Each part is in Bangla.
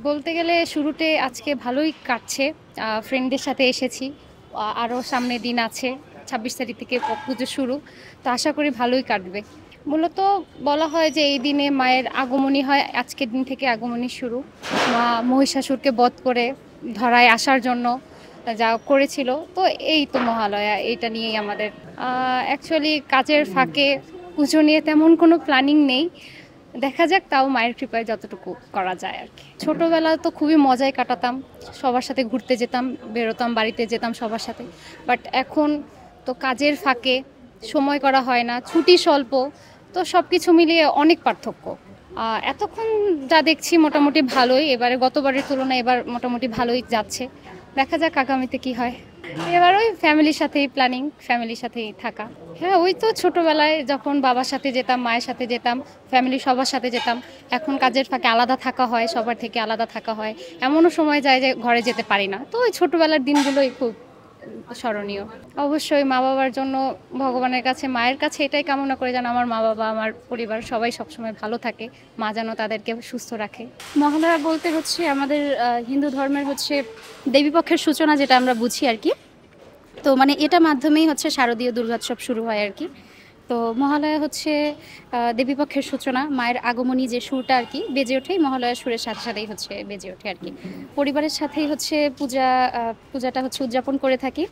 বলতে গেলে শুরুতে আজকে ভালোই কাটছে। ফ্রেন্ডদের সাথে এসেছি। আরও সামনে দিন আছে। ২৬ তারিখ থেকে পুজো শুরু। তো আশা করি ভালোই কাটবে। মূলত বলা হয় যে এই দিনে মায়ের আগমনী হয়। আজকের দিন থেকে আগমনী শুরু। মা মহিষাসুরকে বধ করে ধরায় আসার জন্য যা করেছিল। তো এই তো মহালয়া এইটা নিয়েই আমাদের। অ্যাকচুয়ালি কাজের ফাঁকে পুজো নিয়ে তেমন কোনো প্ল্যানিং নেই। দেখা যাক তাও মায়ের কৃপায় যতটুকু করা যায় আর কি। ছোটবেলা তো খুবই মজায় কাটাতাম, সবার সাথে ঘুরতে যেতাম, বেরোতাম, বাড়িতে যেতাম সবার সাথে। বাট এখন তো কাজের ফাঁকে সময় করা হয় না, ছুটি স্বল্প, তো সব কিছু মিলিয়ে অনেক পার্থক্য। এতক্ষণ যা দেখছি মোটামুটি ভালোই, এবারে গতবারের তুলনায় এবার মোটামুটি ভালোই যাচ্ছে। দেখা যাক আগামীতে কি হয়। এবার ওই ফ্যামিলির সাথেই প্ল্যানিং, ফ্যামিলির সাথেই থাকা। হ্যাঁ, ওই তো ছোটবেলায় যখন বাবার সাথে যেতাম, মায়ের সাথে যেতাম, ফ্যামিলি সবার সাথে যেতাম। এখন কাজের ফাঁকে আলাদা থাকা হয়, সবার থেকে আলাদা থাকা হয়। এমনও সময় যায় যে ঘরে যেতে পারি না। তো ওই ছোটবেলার দিনগুলোই খুব স্মরণীয়। অবশ্যই মা-বাবার জন্য ভগবানের কাছে, মায়ের কাছে এটাই কামনা করে যেন আমার মা-বাবা, আমার পরিবার সবাই সবসময় ভালো থাকে। মা যেন তাদেরকে সুস্থ রাখে। মহালয়া বলতে হচ্ছে আমাদের হিন্দু ধর্মের হচ্ছে দেবীপক্ষের সূচনা, যেটা আমরা বুঝি আর কি। তো মানে এটা মাধ্যমেই হচ্ছে শারদীয় দুর্গোৎসব শুরু হয় আর কি। তো মহালয়া হচ্ছে দেবীপক্ষের সূচনা, মায়ের আগমনী যে সুরটা আর কি বেজে ওঠে, মহালয়া সুরের সাথে সাথেই হচ্ছে বেজে ওঠে আর কি। পরিবারের সাথেই হচ্ছে পূজাটা হচ্ছে উদযাপন করে থাকি।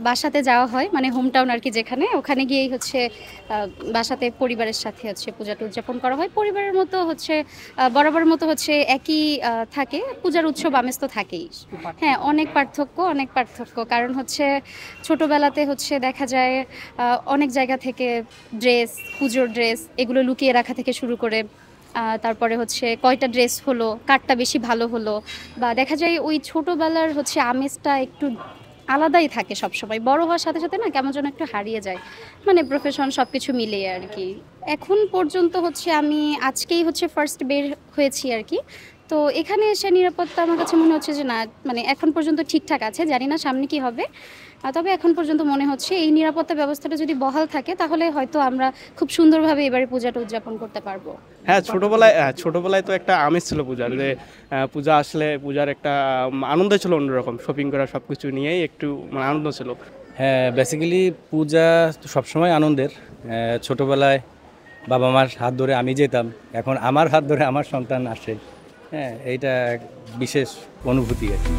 বাসাতে যাওয়া হয়, মানে হোম টাউন আর কি, যেখানে ওখানে গিয়েই হচ্ছে বাসাতে পরিবারের সাথে হচ্ছে পূজাটা উদযাপন করা হয়। পরিবারের মতো হচ্ছে বরাবর মতো হচ্ছে একই থাকে, পূজার উৎসব আমেজ তো থাকেই। হ্যাঁ, অনেক পার্থক্য, কারণ হচ্ছে ছোটোবেলাতে হচ্ছে দেখা যায় অনেক জায়গা থেকে ড্রেস, পুজোর ড্রেস এগুলো লুকিয়ে রাখা থেকে শুরু করে তারপরে হচ্ছে কয়টা ড্রেস হলো, কারটা বেশি ভালো হলো, বা দেখা যায় ওই ছোটোবেলার হচ্ছে আমেজটা একটু আলাদাই থাকে সবসময়। বড় হওয়ার সাথে সাথে না কেমন যেন একটু হারিয়ে যায়, মানে প্রফেশন সব কিছু মিলিয়ে আর কি। এখন পর্যন্ত হচ্ছে আমি আজকেই হচ্ছে ফার্স্ট বের হয়েছি আর কি। তো এখানে এসে নিরাপত্তা আমার কাছে মনে হচ্ছে যে না, মানে এখন পর্যন্ত ঠিকঠাক আছে, জানি না সামনে কি হবে। তবে এখন পর্যন্ত মনে হচ্ছে এই নিরাপত্তা ব্যবস্থাটা যদি বহাল থাকে তাহলে হয়তো আমরা খুব সুন্দরভাবে এবারে পূজাটা উদযাপন করতে পারবো। হ্যাঁ, ছোটবেলায় তো একটা আমেজ ছিল পূজার, যে পূজা আসলে পূজার একটা আনন্দ ছিল অন্যরকম, শপিং করা সব কিছু নিয়েই একটু মানে আনন্দ ছিল। হ্যাঁ, বেসিক্যালি পূজা তো সবসময় আনন্দের। ছোটোবেলায় বাবা মার হাত ধরে আমি যেতাম, এখন আমার হাত ধরে আমার সন্তান আসে। হ্যাঁ, এইটা এক বিশেষ অনুভূতি আর কি।